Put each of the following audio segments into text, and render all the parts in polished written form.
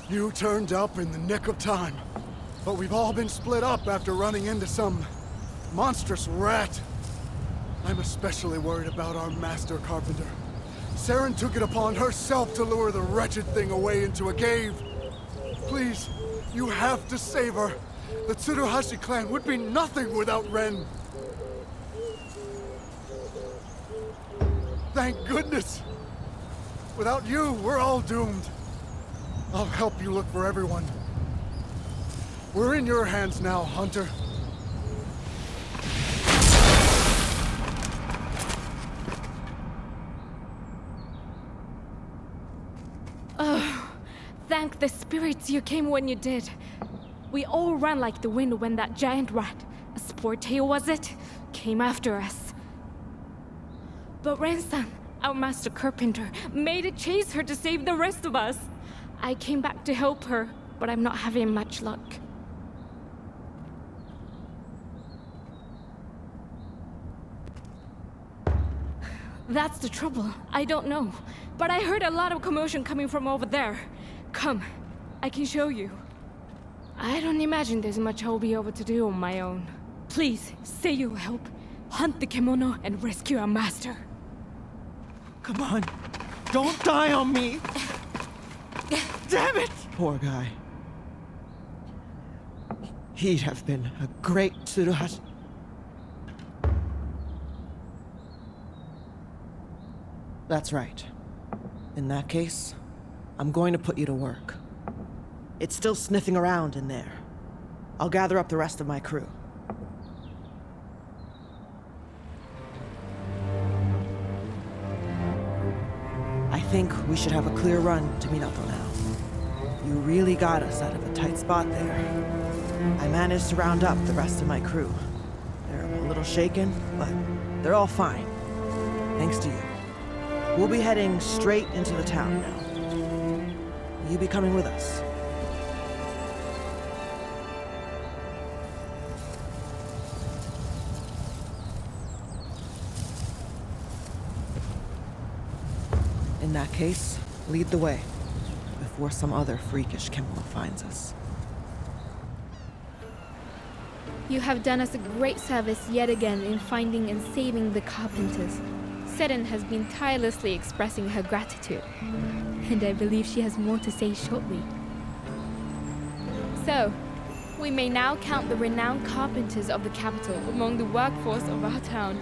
You turned up in the nick of time. But we've all been split up after running into some monstrous rat. I'm especially worried about our master carpenter. Saren took it upon herself to lure the wretched thing away into a cave. Please, you have to save her. The Tsuruhashi clan would be nothing without Ren. Thank goodness. Without you, we're all doomed. I'll help you look for everyone. We're in your hands now, Hunter. Oh, thank the spirits you came when you did. We all ran like the wind when that giant rat, a Sportail was it, came after us. But Ren-san, our master carpenter, made it chase her to save the rest of us. I came back to help her, but I'm not having much luck. That's the trouble. I don't know. But I heard a lot of commotion coming from over there. Come, I can show you. I don't imagine there's much I'll be able to do on my own. Please, say you'll help. Hunt the kimono and rescue our master. Come on. Don't die on me. Damn it! Poor guy. He'd have been a great Tsuruhashi. That's right. In that case, I'm going to put you to work. It's still sniffing around in there. I'll gather up the rest of my crew. I think we should have a clear run to Minato now. You really got us out of a tight spot there. I managed to round up the rest of my crew. They're a little shaken, but they're all fine. Thanks to you. We'll be heading straight into the town now. Will you be coming with us? In that case, lead the way, before some other freakish Kemono finds us. You have done us a great service yet again in finding and saving the carpenters. Seren has been tirelessly expressing her gratitude, and I believe she has more to say shortly. So, we may now count the renowned carpenters of the capital among the workforce of our town.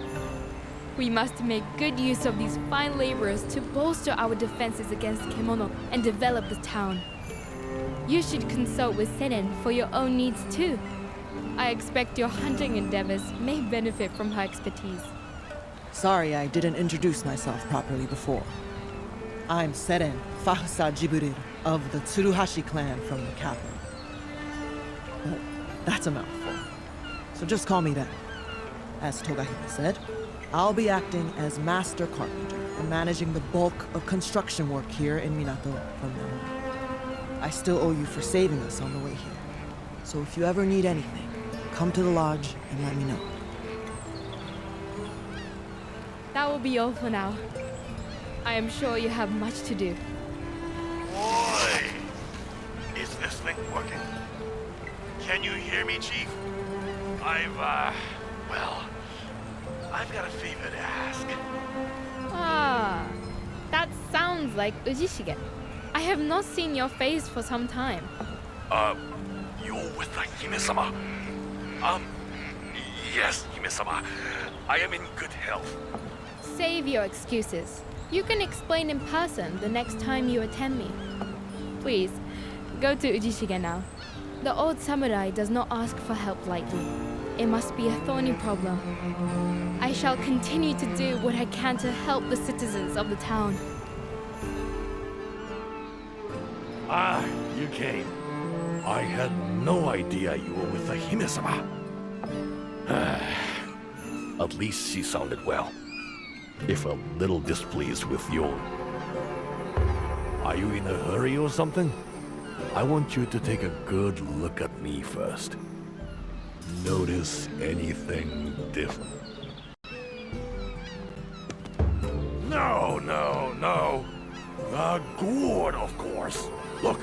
We must make good use of these fine laborers to bolster our defenses against Kemono and develop the town. You should consult with Seren for your own needs too. I expect your hunting endeavors may benefit from her expertise. Sorry I didn't introduce myself properly before. I'm Seren Fahusa Jiburir of the Tsuruhashi clan from the capital. But that's a mouthful, so just call me that. As Togahime said, I'll be acting as master carpenter and managing the bulk of construction work here in Minato from now on. I still owe you for saving us on the way here, so if you ever need anything, come to the lodge and let me know. That will be all for now. I am sure you have much to do. Boy! Is this thing working? Can you hear me, Chief? I've got a favor to ask. Ah, that sounds like Ujishige. I have not seen your face for some time. You're with the Hime-sama. Yes, Hime-sama. I am in good health. Save your excuses. You can explain in person the next time you attend me. Please, go to Ujishige now. The old samurai does not ask for help lightly. It must be a thorny problem. I shall continue to do what I can to help the citizens of the town. Ah, you came. I had no idea you were with the Hime-sama. At least she sounded well, if a little displeased with Yon. Are you in a hurry or something? I want you to take a good look at me first. Notice anything different? No. The gourd, of course. Look,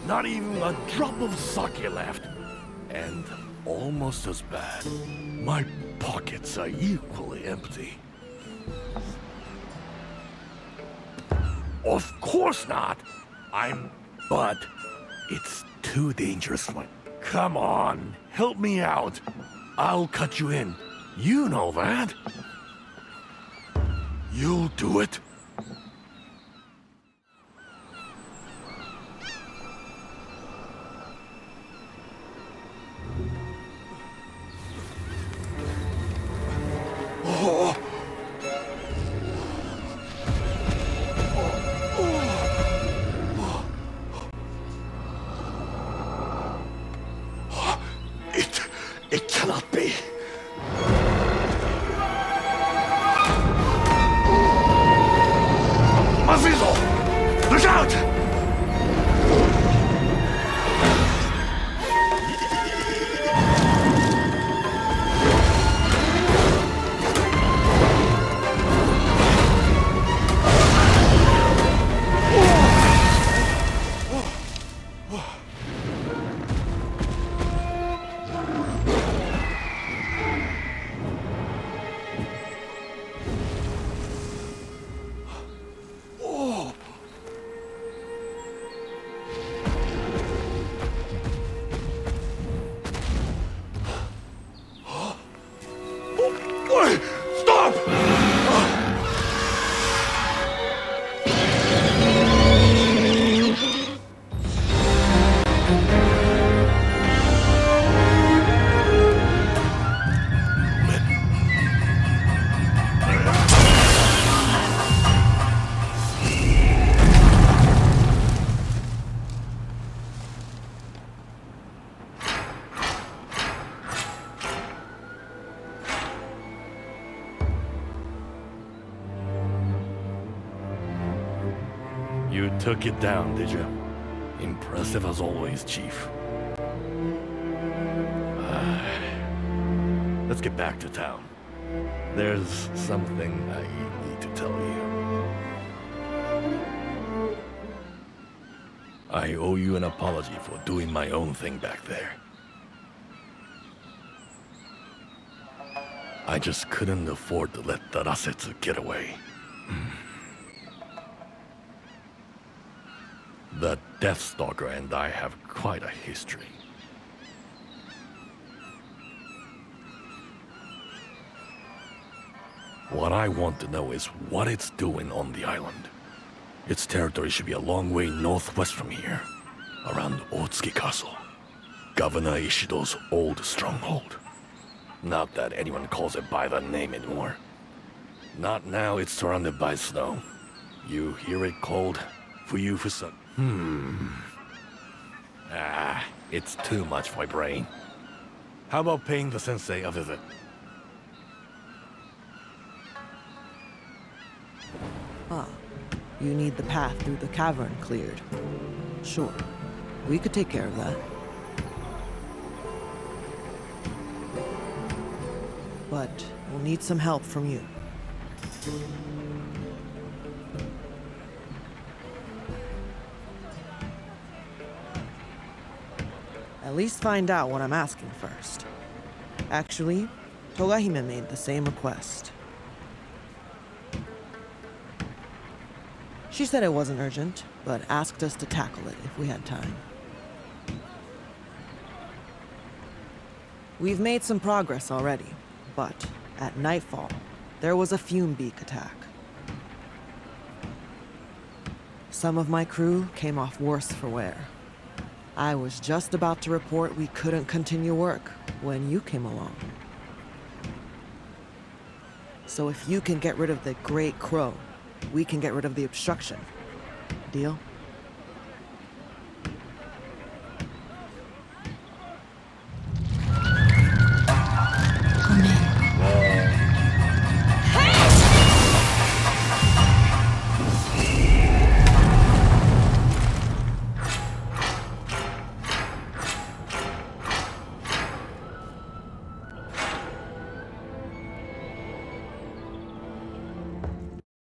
Not even a drop of sake left. And almost as bad, my pockets are equally empty. Of course not! But it's too dangerous. Come on, help me out. I'll cut you in. You know that. You'll do it. It cannot be. Mazizo! Look out! Stop! You took it down, did you? Impressive as always, Chief. Let's get back to town. There's something I need to tell you. I owe you an apology for doing my own thing back there. I just couldn't afford to let Tarasetsu get away. The Deathstalker and I have quite a history. What I want to know is what it's doing on the island. Its territory should be a long way northwest from here, around Otsuki Castle, Governor Ishido's old stronghold. Not that anyone calls it by the name anymore. Not now it's surrounded by snow. You hear it called Fuyufusa. It's too much for my brain. How about paying the sensei a visit? You need the path through the cavern cleared. Sure, we could take care of that. But we'll need some help from you. At least find out what I'm asking first. Actually, Togahime made the same request. She said it wasn't urgent, but asked us to tackle it if we had time. We've made some progress already, but at nightfall, there was a fume beak attack. Some of my crew came off worse for wear. I was just about to report we couldn't continue work when you came along. So if you can get rid of the Great Crow, we can get rid of the obstruction. Deal?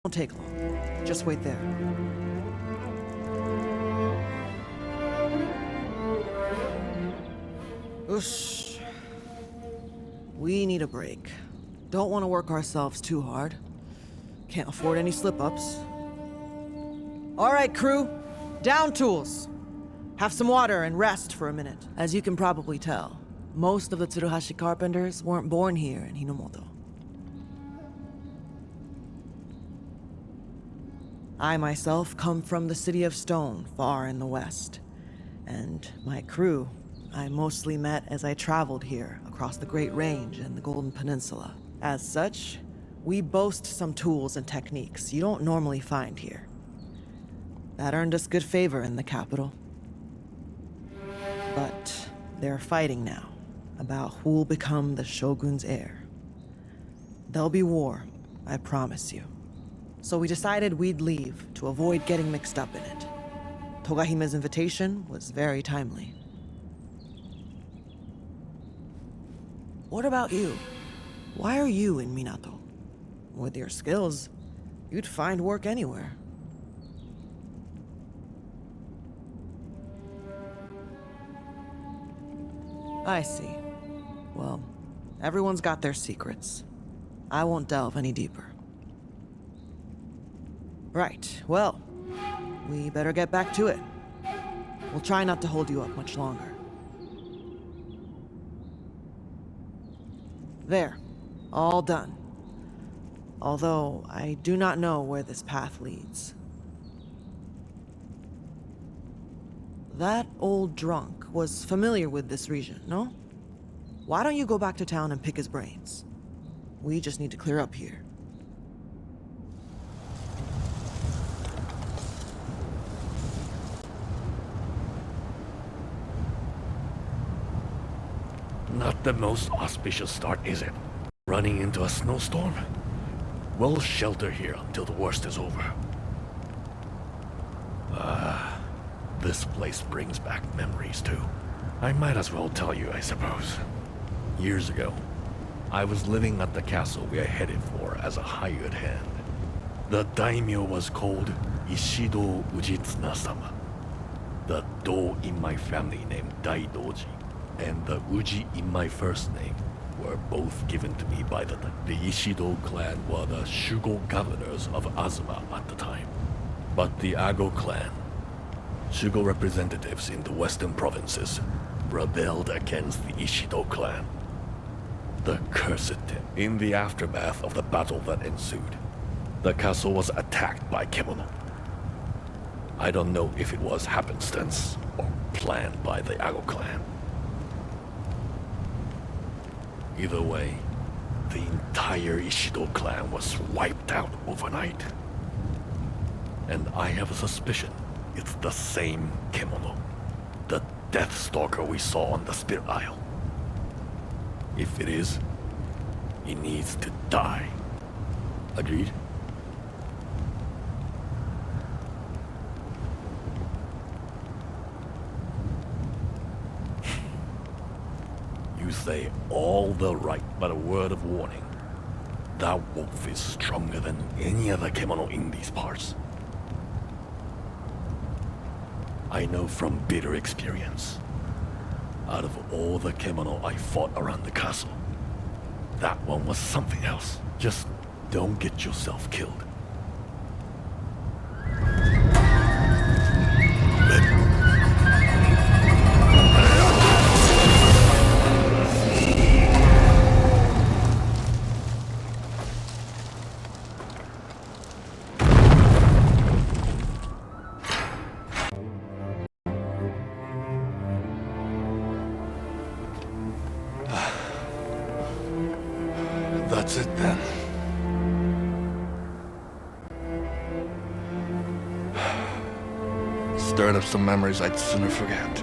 Won't take long. Just wait there. Oosh. We need a break. Don't want to work ourselves too hard. Can't afford any slip-ups. All right, crew. Down tools. Have some water and rest for a minute. As you can probably tell, most of the Tsuruhashi carpenters weren't born here in Hinomoto. I myself come from the City of Stone, far in the west. And my crew, I mostly met as I traveled here across the Great Range and the Golden Peninsula. As such, we boast some tools and techniques you don't normally find here. That earned us good favor in the capital. But they're fighting now about who'll become the Shogun's heir. There'll be war, I promise you. So we decided we'd leave to avoid getting mixed up in it. Togahime's invitation was very timely. What about you? Why are you in Minato? With your skills, you'd find work anywhere. I see. Well, everyone's got their secrets. I won't delve any deeper. Right, well, we better get back to it. We'll try not to hold you up much longer. There, all done. Although, I do not know where this path leads. That old drunk was familiar with this region, no? Why don't you go back to town and pick his brains? We just need to clear up here. Not the most auspicious start, is it? Running into a snowstorm? We'll shelter here until the worst is over. This place brings back memories too. I might as well tell you, I suppose. Years ago, I was living at the castle we are headed for as a hired hand. The daimyo was called Ishido Ujitsuna-sama. The Do in my family name Daidoji, and the Uji in my first name were both given to me by the Ishido clan were the Shugo governors of Azuma at the time. But the Ago clan, Shugo representatives in the western provinces, rebelled against the Ishido clan. The cursed in the aftermath of the battle that ensued, the castle was attacked by Kemono. I don't know if it was happenstance or planned by the Ago clan. Either way, the entire Ishido clan was wiped out overnight. And I have a suspicion it's the same Kemono, the Death Stalker we saw on the Spirit Isle. If it is, he needs to die. Agreed? You say all the right, but a word of warning. That wolf is stronger than any other Kemono in these parts. I know from bitter experience. Out of all the Kemono I fought around the castle, that one was something else. Just don't get yourself killed. That's it then. Stirred up some memories I'd sooner forget.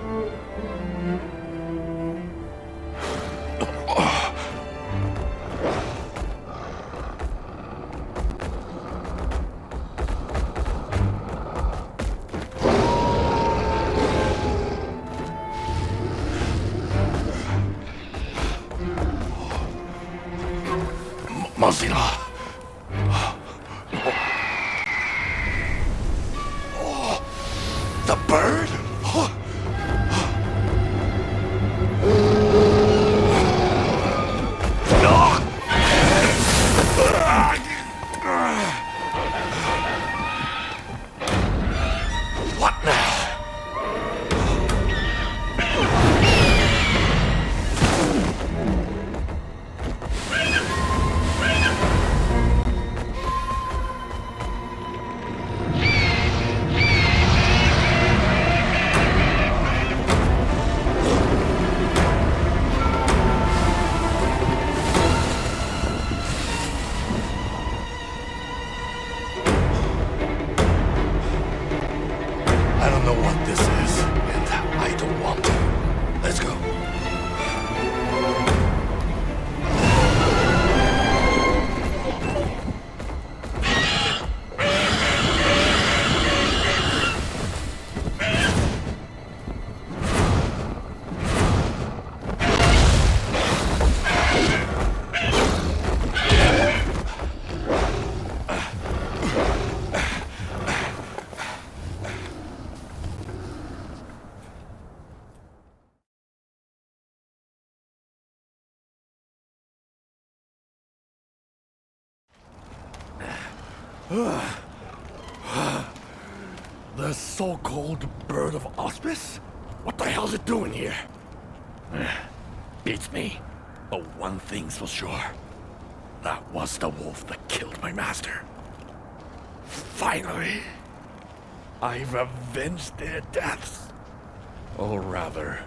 Mazira! Oh, the bird? I don't know what this is, and I don't want to. Let's go. The so-called Bird of Auspice? What the hell's it doing here? Beats me. But one thing's for sure. That was the wolf that killed my master. Finally! I've avenged their deaths. Or rather,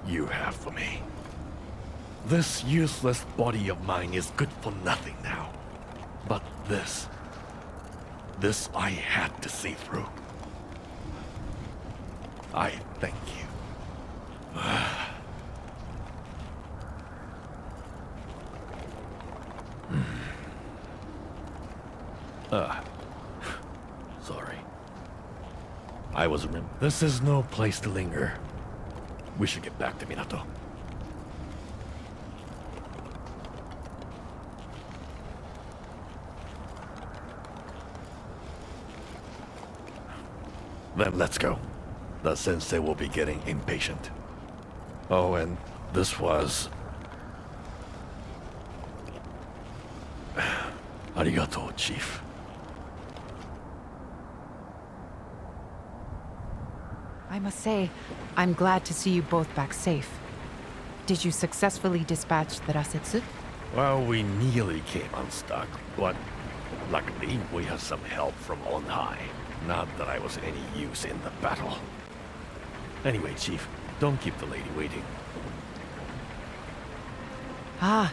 you have for me. This useless body of mine is good for nothing now. But this I had to see through. I thank you. Sorry. I was This is no place to linger. We should get back to Minato. Then let's go. The sensei will be getting impatient. Oh, and this was... Arigato, Chief. I must say, I'm glad to see you both back safe. Did you successfully dispatch the Rasetsu? Well, we nearly came unstuck, but luckily we have some help from on high. Not that I was any use in the battle. Anyway, Chief, don't keep the lady waiting. Ah,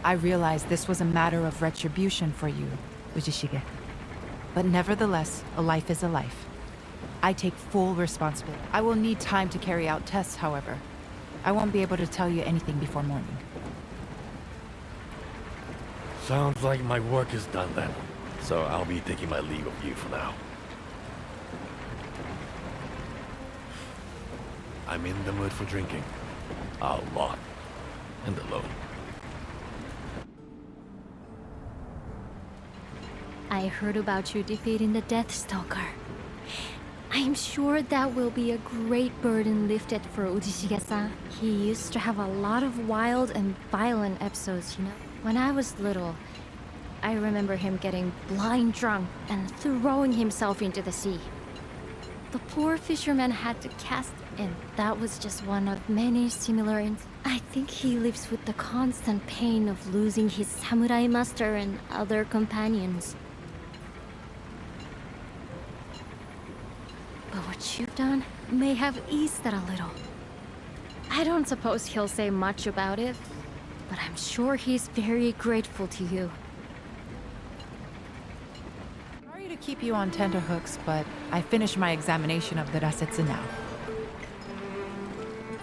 I realized this was a matter of retribution for you, Ujishige. But nevertheless, a life is a life. I take full responsibility. I will need time to carry out tests, however. I won't be able to tell you anything before morning. Sounds like my work is done then. So I'll be taking my leave of you for now. I'm in the mood for drinking. A lot. And alone. I heard about you defeating the Deathstalker. I am sure that will be a great burden lifted for Ujishige-san. He used to have a lot of wild and violent episodes, you know? When I was little, I remember him getting blind drunk and throwing himself into the sea. The poor fisherman had to cast, and that was just one of many similar incidents. I think he lives with the constant pain of losing his samurai master and other companions. But what you've done may have eased that a little. I don't suppose he'll say much about it, but I'm sure he's very grateful to you. Sorry to keep you on tenterhooks, but I finished my examination of the Rasetsu now.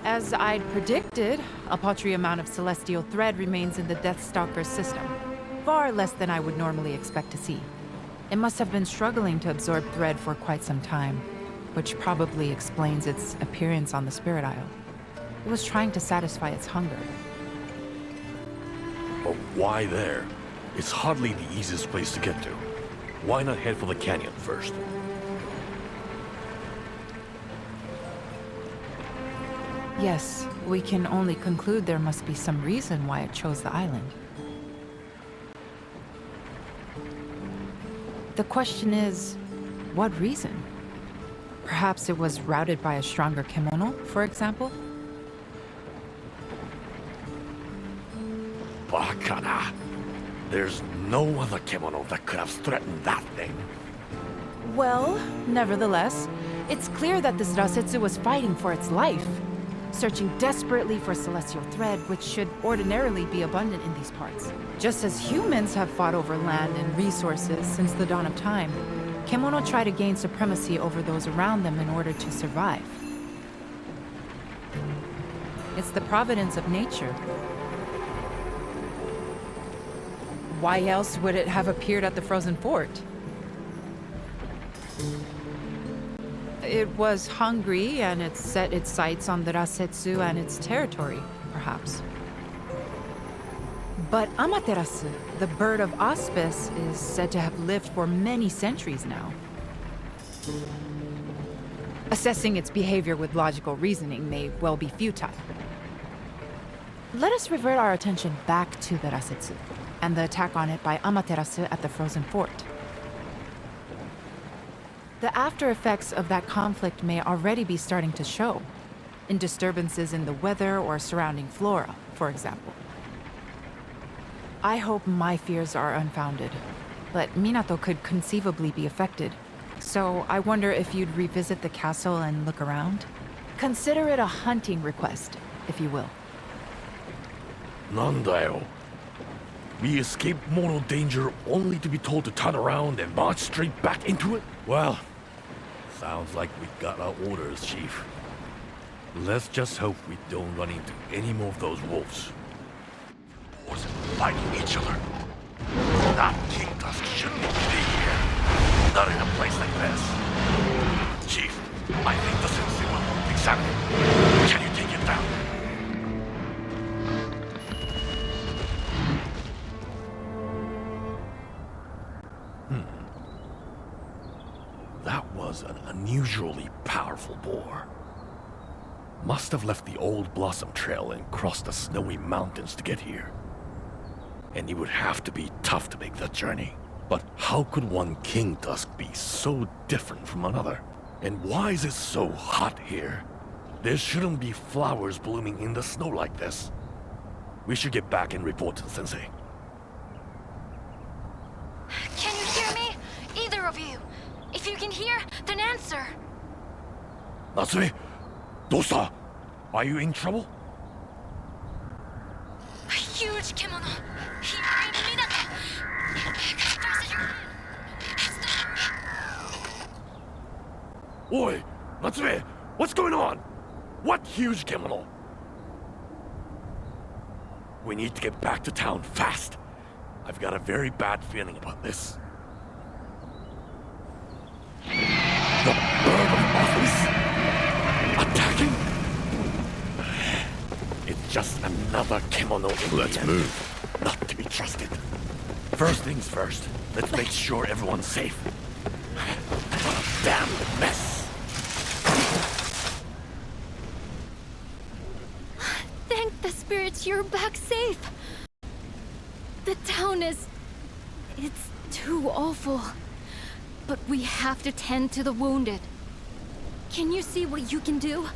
As I'd predicted, a paltry amount of celestial thread remains in the Deathstalker's system. Far less than I would normally expect to see. It must have been struggling to absorb thread for quite some time, which probably explains its appearance on the Spirit Isle. It was trying to satisfy its hunger. But why there? It's hardly the easiest place to get to. Why not head for the canyon first? Yes, we can only conclude there must be some reason why it chose the island. The question is, what reason? Perhaps it was routed by a stronger kimono, for example? Bakana! There's no other kimono that could have threatened that thing. Well, nevertheless, it's clear that this Rasetsu was fighting for its life, searching desperately for celestial thread, which should ordinarily be abundant in these parts. Just as humans have fought over land and resources since the dawn of time, Kemono try to gain supremacy over those around them in order to survive. It's the providence of nature. Why else would it have appeared at the frozen fort? It was hungry, and it set its sights on the Rasetsu and its territory, perhaps. But Amaterasu, the bird of auspice, is said to have lived for many centuries now. Assessing its behavior with logical reasoning may well be futile. Let us revert our attention back to the Rasetsu, and the attack on it by Amaterasu at the frozen fort. The after effects of that conflict may already be starting to show, in disturbances in the weather or surrounding flora, for example. I hope my fears are unfounded, but Minato could conceivably be affected, so I wonder if you'd revisit the castle and look around? Consider it a hunting request, if you will. Nandayo. We escaped mortal danger only to be told to turn around and march straight back into it? Well, sounds like we got our orders, Chief. Let's just hope we don't run into any more of those wolves. Wars fighting each other. That King Tusk shouldn't be here. Not in a place like this. Chief, I think the Sensei will examine it. Can you take it down? That was an unusually powerful boar. Must have left the old Blossom Trail and crossed the snowy mountains to get here. And it would have to be tough to make that journey. But how could one King Tusk be so different from another? And why is it so hot here? There shouldn't be flowers blooming in the snow like this. We should get back and report to the Sensei. Can you hear me? Either of you. If you can hear, then answer. Natsume? Dosta? Are you in trouble? A huge kimono. He married Minato. Express your hand. It's the... Oi! Natsume! What's going on? What huge kimono? We need to get back to town fast. I've got a very bad feeling about this. The bird of office? Attacking? It's just another kimono. Let's move. Not to be trusted. First things first. Let's make sure everyone's safe. What a damn mess. Thank the spirits you're back safe. The town is... it's too awful. But we have to tend to the wounded. Can you see what you can do?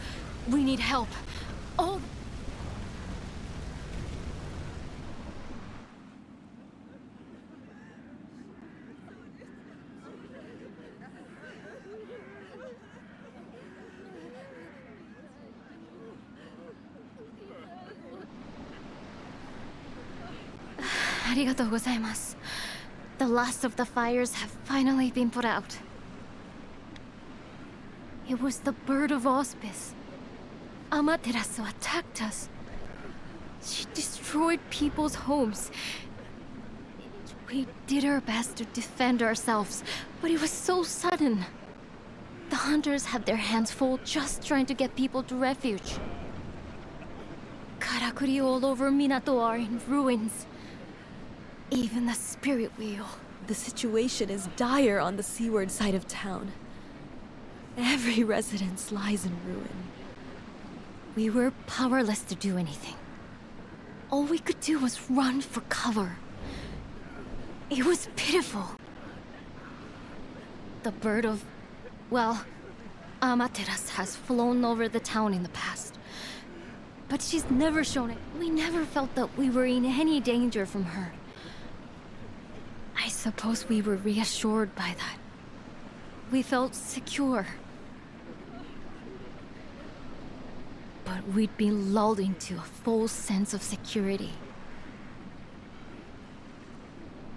We need help. All... Arigatou gozaimasu. The last of the fires have finally been put out. It was the bird of auspice. Amaterasu attacked us. She destroyed people's homes. We did our best to defend ourselves, but it was so sudden. The hunters had their hands full just trying to get people to refuge. Karakuri all over Minato are in ruins. Even the spirit wheel. The situation is dire on the seaward side of town. Every residence lies in ruin. We were powerless to do anything. All we could do was run for cover. It was pitiful. The bird of... well, Amaterasu has flown over the town in the past. But she's never shown it. We never felt that we were in any danger from her. I suppose we were reassured by that. We felt secure. But we'd been lulled into a false sense of security.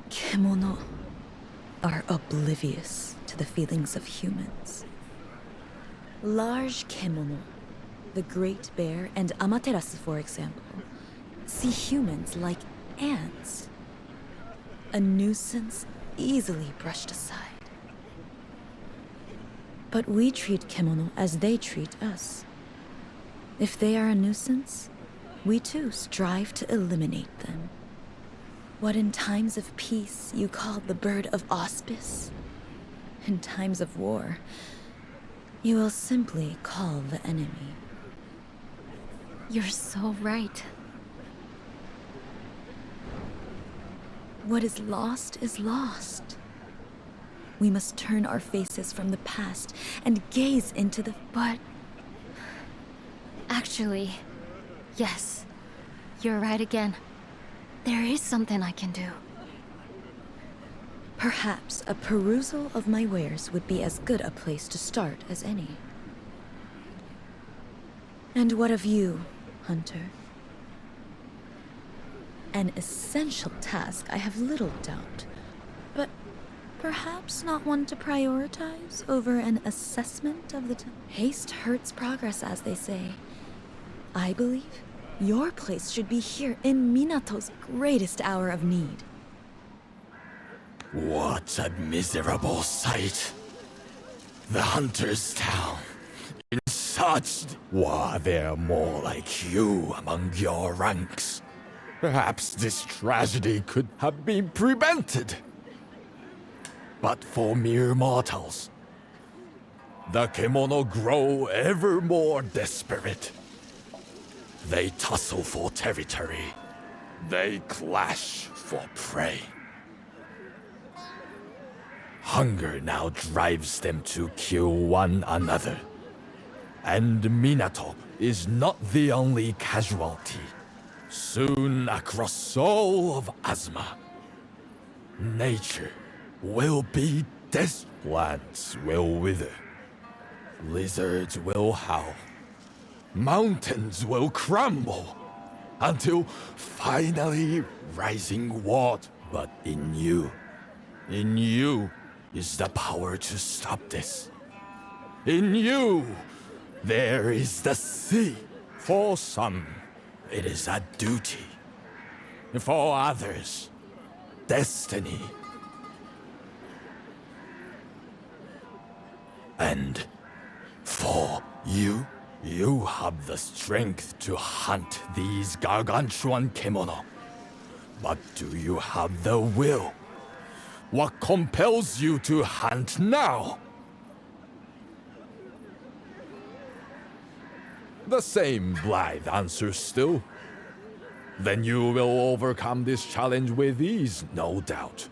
Kemono are oblivious to to the feelings of humans. Large Kemono, the Great Bear, and Amaterasu, for example, see humans like ants. A nuisance easily brushed aside. But we treat Kemono as they treat us. If they are a nuisance, we too strive to eliminate them. What in times of peace you call the bird of auspice, in times of war, you will simply call the enemy. You're so right. What is lost is lost. We must turn our faces from the past and gaze into the... But... Actually, yes. You're right again. There is something I can do. Perhaps a perusal of my wares would be as good a place to start as any. And what of you, Hunter? An essential task, I have little doubt, but perhaps not one to prioritize over an assessment of the haste hurts progress, as they say. I believe your place should be here in Minato's greatest hour of need. What a miserable sight. The Hunter's Town. In such... Were there more like you among your ranks? Perhaps this tragedy could have been prevented. But for mere mortals, the Kemono grow ever more desperate. They tussle for territory. They clash for prey. Hunger now drives them to kill one another. And Minato is not the only casualty. Soon across all of Azuma, nature will be death. Plants will wither. Lizards will howl. Mountains will crumble. Until finally rising water. But in you is the power to stop this. In you, there is the sea. For some, it is a duty. For others, destiny. And for you, you have the strength to hunt these gargantuan Kemono. But do you have the will? What compels you to hunt now? The same blithe answer still. Then you will overcome this challenge with ease, no doubt.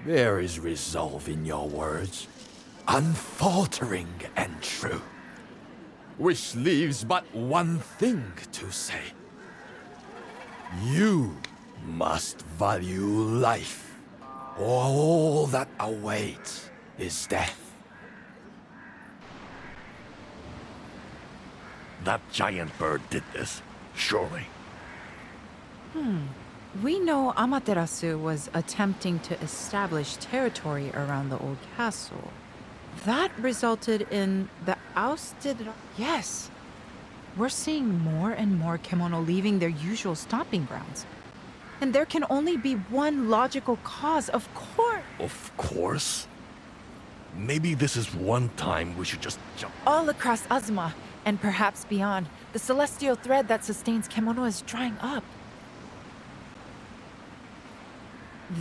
There is resolve in your words, unfaltering and true. Which leaves but one thing to say. You must value life. All that awaits is death. That giant bird did this, surely. We know Amaterasu was attempting to establish territory around the old castle. That resulted in the ousted... Yes. We're seeing more and more Kemono leaving their usual stomping grounds. And there can only be one logical cause, of course. Of course. Maybe this is one time we should just jump. All across Azuma, and perhaps beyond, the celestial thread that sustains Kemono is drying up.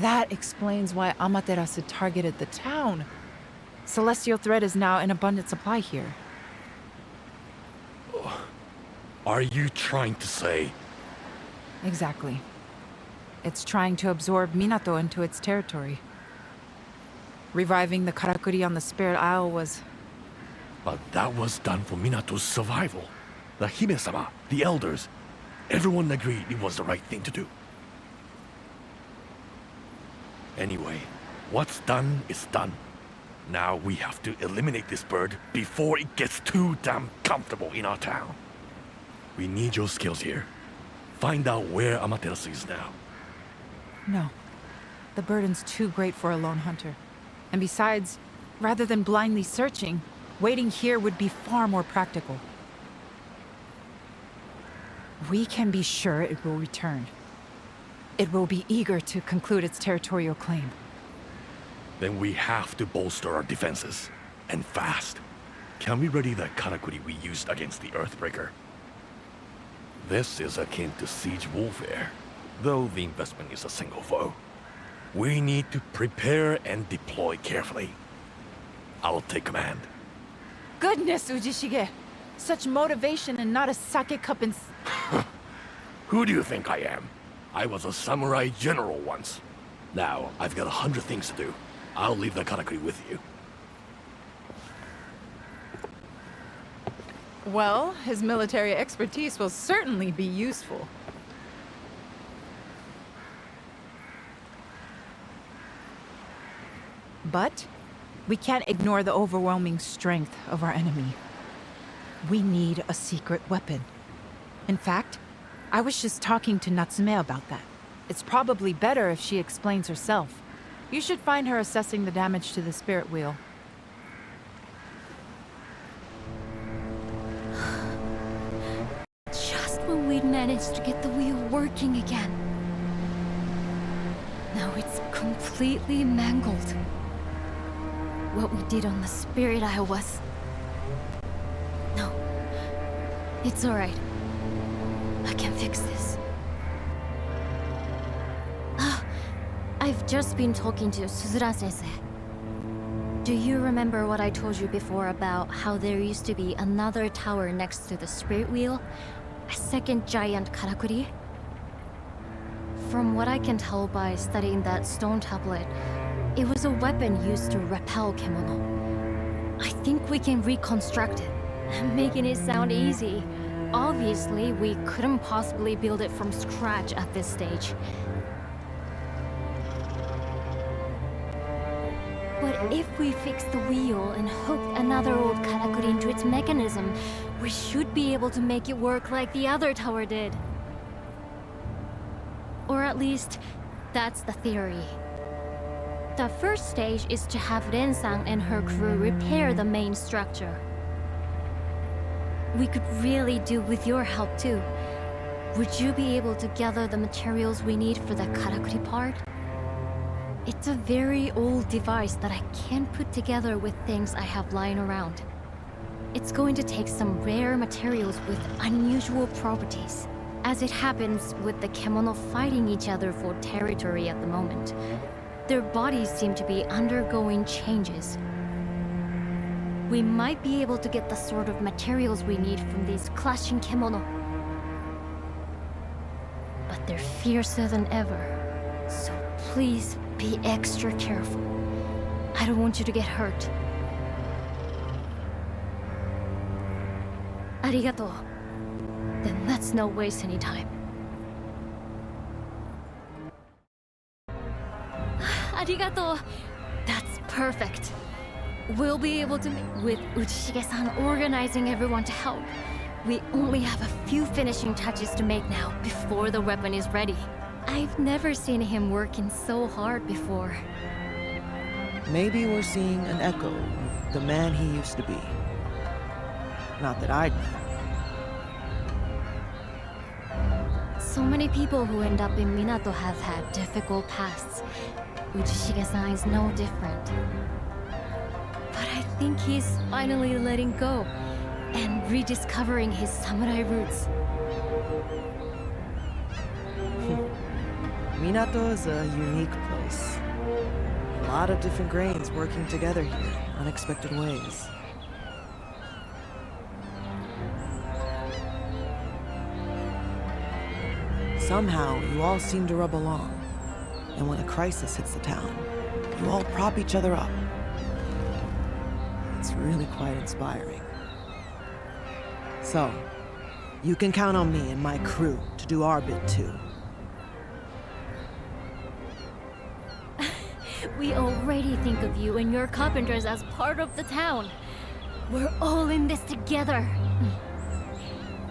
That explains why Amaterasu targeted the town. Celestial thread is now in abundant supply here. Are you trying to say... Exactly. It's trying to absorb Minato into its territory. Reviving the Karakuri on the Spirit Isle was... But that was done for Minato's survival. The Hime-sama, the elders, everyone agreed it was the right thing to do. Anyway, what's done is done. Now we have to eliminate this bird before it gets too damn comfortable in our town. We need your skills here. find out where Amaterasu is now? No. The burden's too great for a lone hunter. And besides, rather than blindly searching, waiting here would be far more practical. We can be sure it will return. It will be eager to conclude its territorial claim. Then we have to bolster our defenses. And fast. Can we ready the karakuri we used against the Earthbreaker? This is akin to siege warfare, though the investment is a single foe. We need to prepare and deploy carefully. I'll take command. Goodness, Ujishige! Such motivation and not a sake cup in... Who do you think I am? I was a samurai general once. Now, I've got 100 things to do. I'll leave the karakuri with you. Well, his military expertise will certainly be useful. But we can't ignore the overwhelming strength of our enemy. We need a secret weapon. In fact, I was just talking to Natsume about that. It's probably better if she explains herself. You should find her assessing the damage to the spirit wheel. Just when we'd managed to get the wheel working again. Now it's completely mangled. What we did on the Spirit Isle was... No. It's alright. I can fix this. I've just been talking to Suzura-sensei. Do you remember what I told you before about how there used to be another tower next to the Spirit Wheel? A second giant karakuri? From what I can tell by studying that stone tablet, it was a weapon used to repel kemono. I think we can reconstruct it, making it sound easy. Obviously, we couldn't possibly build it from scratch at this stage. But if we fix the wheel and hook another old karakuri into its mechanism, we should be able to make it work like the other tower did. Or at least, that's the theory. The first stage is to have Ren-san and her crew repair the main structure. We could really do with your help too. Would you be able to gather the materials we need for the karakuri part? It's a very old device that I can't put together with things I have lying around. It's going to take some rare materials with unusual properties. As it happens with the kemono fighting each other for territory at the moment, their bodies seem to be undergoing changes. We might be able to get the sort of materials we need from these clashing kemono. But they're fiercer than ever, so please be extra careful. I don't want you to get hurt. Arigato. Then let's not waste any time. Arigato. That's perfect. We'll be able to with Uchishige-san organizing everyone to help. We only have a few finishing touches to make now before the weapon is ready. I've never seen him working so hard before. Maybe we're seeing an echo of the man he used to be. Not that I'd know. So many people who end up in Minato have had difficult pasts. Uchishige-san is no different. But I think he's finally letting go and rediscovering his samurai roots. Minato is a unique place. A lot of different grains working together here in unexpected ways. Somehow, you all seem to rub along. And when a crisis hits the town, you all prop each other up. It's really quite inspiring. So, you can count on me and my crew to do our bit too. We already think of you and your carpenters as part of the town. We're all in this together.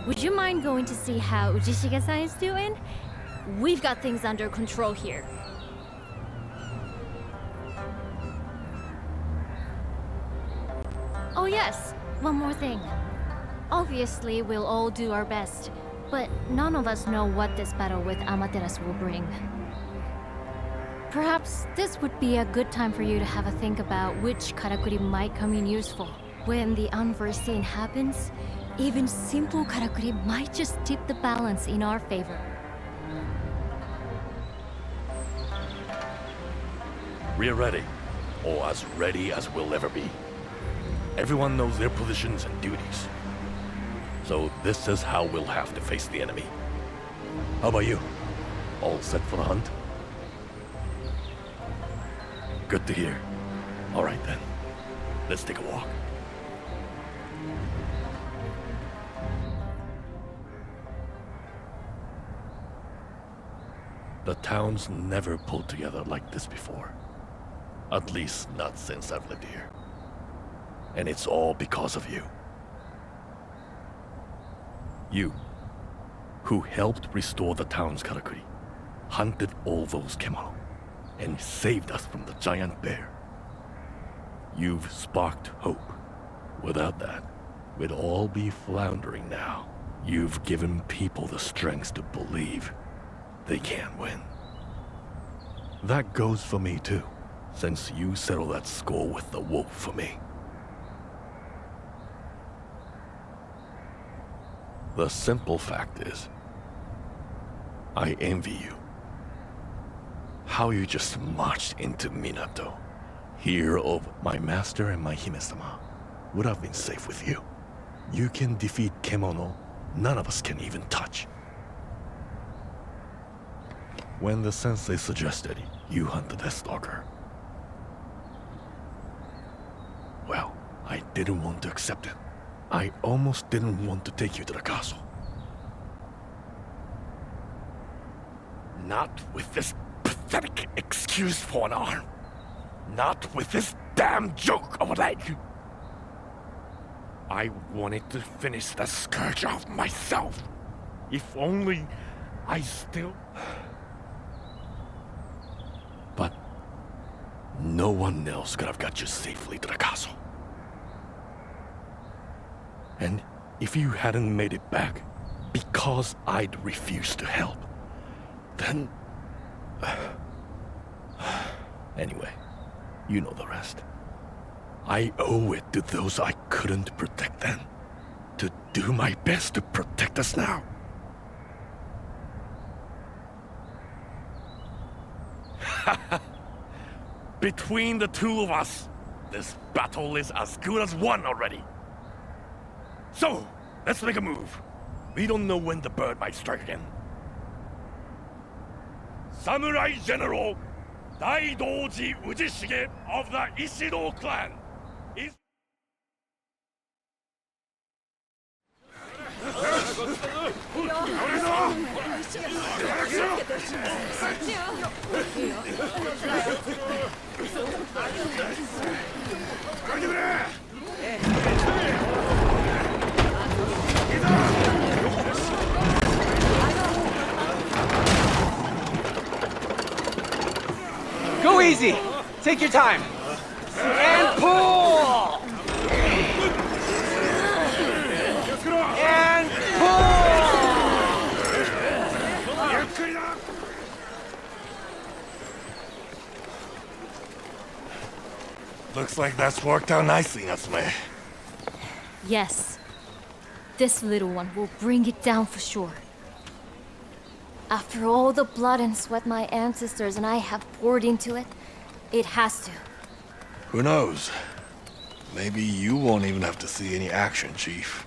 Would you mind going to see how Ujishige-san is doing? We've got things under control here. Oh yes, one more thing. Obviously, we'll all do our best, but none of us know what this battle with Amaterasu will bring. Perhaps this would be a good time for you to have a think about which karakuri might come in useful. When the unforeseen happens, even simple karakuri might just tip the balance in our favor. We're ready, or as ready as we'll ever be. Everyone knows their positions and duties. So this is how we'll have to face the enemy. How about you? All set for the hunt? Good to hear. All right then, let's take a walk. The town's never pulled together like this before. At least not since I've lived here. And it's all because of you. You, who helped restore the town's karakuri, hunted all those kemono, and saved us from the giant bear. You've sparked hope. Without that, we'd all be floundering now. You've given people the strength to believe they can win. That goes for me too, since you settled that score with the wolf for me. The simple fact is, I envy you. How you just marched into Minato, here of my master and my Hime-sama, would have been safe with you. You can defeat Kemono none of us can even touch. When the sensei suggested you hunt the Deathstalker, well, I didn't want to accept it. I almost didn't want to take you to the castle. Not with this pathetic excuse for an arm. Not with this damn joke of a leg. I wanted to finish the scourge off myself. If only I still... But no one else could have got you safely to the castle. And if you hadn't made it back because I'd refused to help, then... Anyway, you know the rest. I owe it to those I couldn't protect then, to do my best to protect us now. Between the two of us, this battle is as good as won already. So, let's make a move. We don't know when the bird might strike again. Samurai General Daidoji Ujishige of the Ishido clan is... Go easy! Take your time! And pull! And pull! Looks like that's worked out nicely, Natsume. Yes. This little one will bring it down for sure. After all the blood and sweat my ancestors and I have poured into it, it has to. Who knows? Maybe you won't even have to see any action, Chief.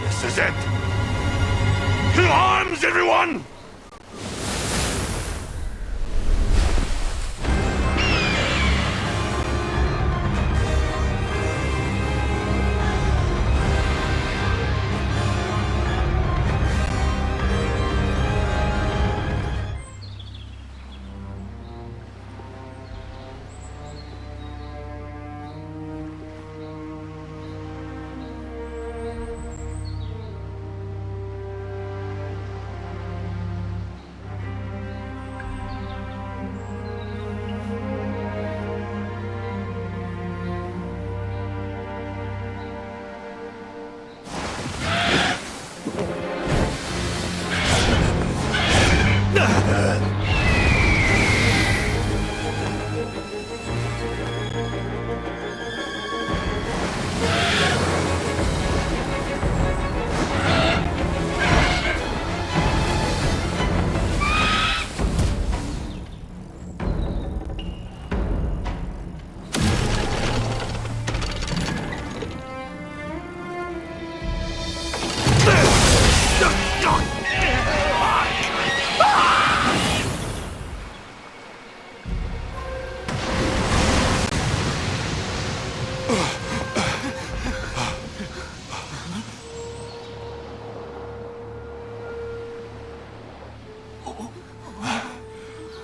This is it! To arms, everyone!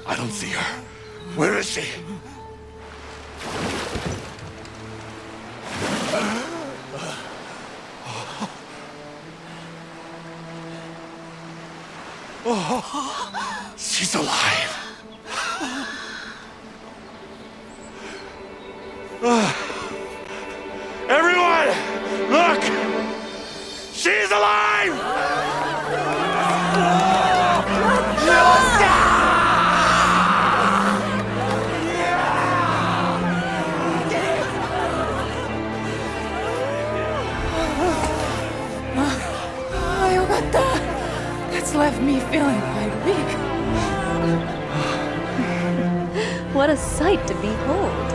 I don't see her. Where is she? Oh, she's alive. Everyone, look! She's alive! That's left me feeling quite weak. What a sight to behold.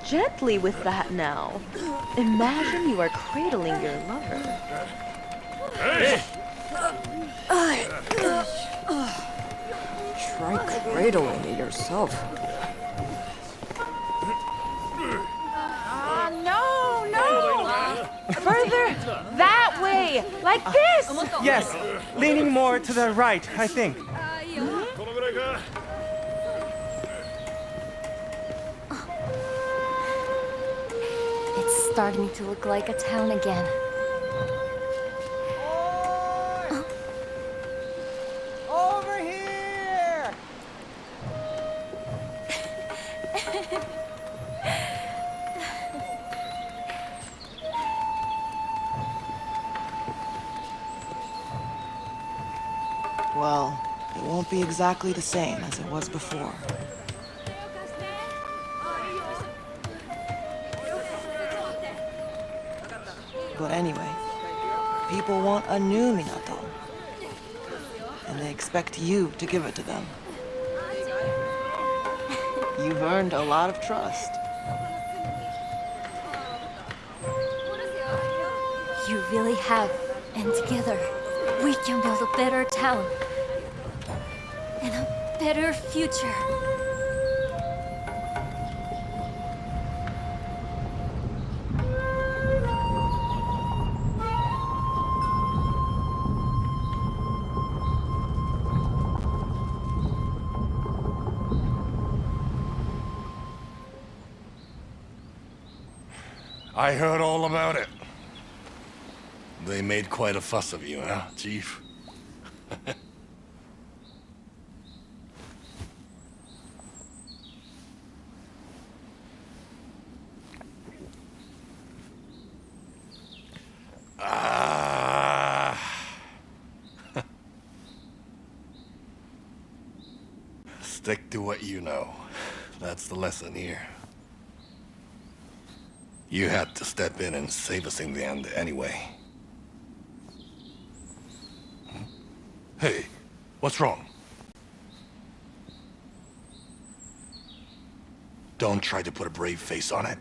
Gently with that now. Imagine you are cradling your lover. Hey! Try cradling it yourself. No! Further that way! Like this! Yes, leaning more to the right, I think. It's starting to look like a town again. Over here! Well, it won't be exactly the same as it was before. But anyway, people want a new Minato. And they expect you to give it to them. You've earned a lot of trust. You really have. And together, we can build a better town. And a better future. I heard all about it. They made quite a fuss of you, huh, Chief? Stick to what you know. That's the lesson here. You had to step in and save us in the end anyway. Hey, what's wrong? Don't try to put a brave face on it.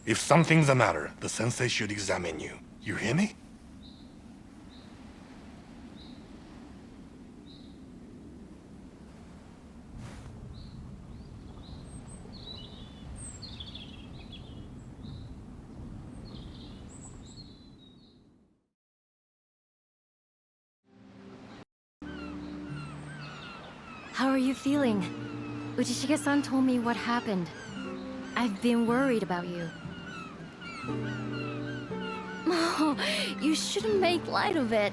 If something's the matter, the sensei should examine you. You hear me? How are you feeling? Uchishige-san told me what happened. I've been worried about you. Oh, you shouldn't make light of it.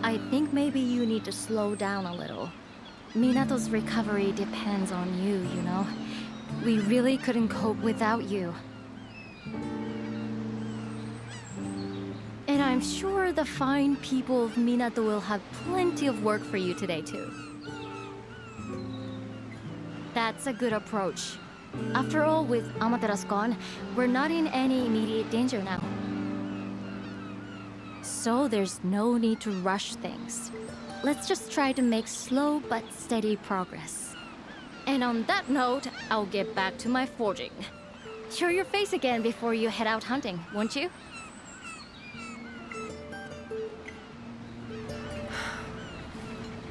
I think maybe you need to slow down a little. Minato's recovery depends on you, you know? We really couldn't cope without you. And I'm sure the fine people of Minato will have plenty of work for you today, too. That's a good approach. After all, with Amaterasu gone, we're not in any immediate danger now. So there's no need to rush things. Let's just try to make slow but steady progress. And on that note, I'll get back to my forging. Show your face again before you head out hunting, won't you?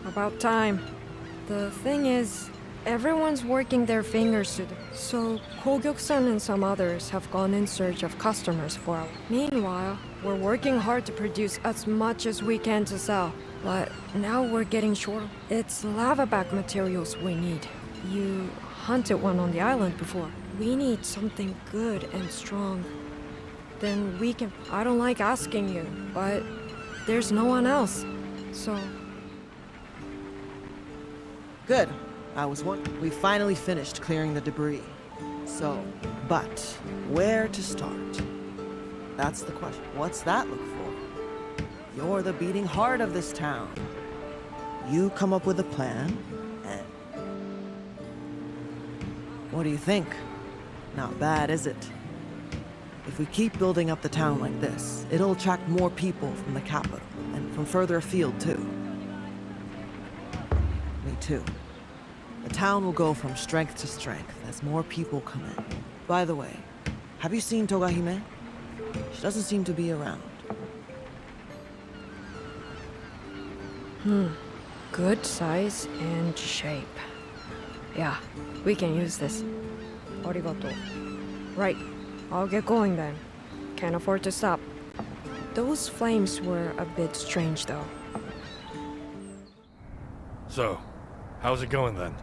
About time. The thing is, everyone's working their fingers to so Kogyok-san and some others have gone in search of customers for us. Meanwhile, we're working hard to produce as much as we can to sell. But now we're getting short. It's lava-back materials we need. You hunted one on the island before. We need something good and strong. Then we can... I don't like asking you, but there's no one else. So... Good. I was wondering. We finally finished clearing the debris. So, but where to start? That's the question. What's that look for? You're the beating heart of this town. You come up with a plan, and... What do you think? Not bad, is it? If we keep building up the town like this, it'll attract more people from the capital, and from further afield, too. Me too. The town will go from strength to strength as more people come in. By the way, have you seen Togahime? She doesn't seem to be around. Good size and shape. Yeah, we can use this. Arigato. Right, I'll get going then. Can't afford to stop. Those flames were a bit strange though. So, how's it going then?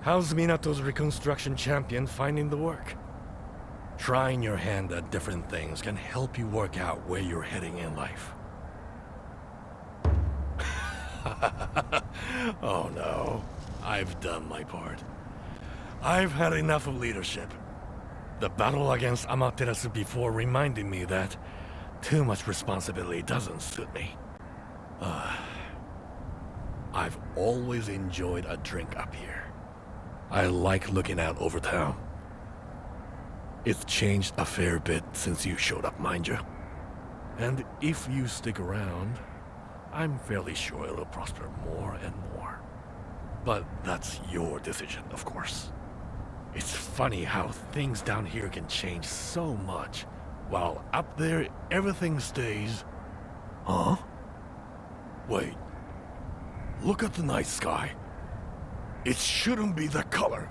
How's Minato's reconstruction champion finding the work? Trying your hand at different things can help you work out where you're heading in life. Oh no, I've done my part. I've had enough of leadership. The battle against Amaterasu before reminded me that too much responsibility doesn't suit me. I've always enjoyed a drink up here. I like looking out over town. It's changed a fair bit since you showed up, mind you. And if you stick around, I'm fairly sure it'll prosper more and more. But that's your decision, of course. It's funny how things down here can change so much, while up there everything stays... Huh? Wait. Look at the night sky. It shouldn't be that color.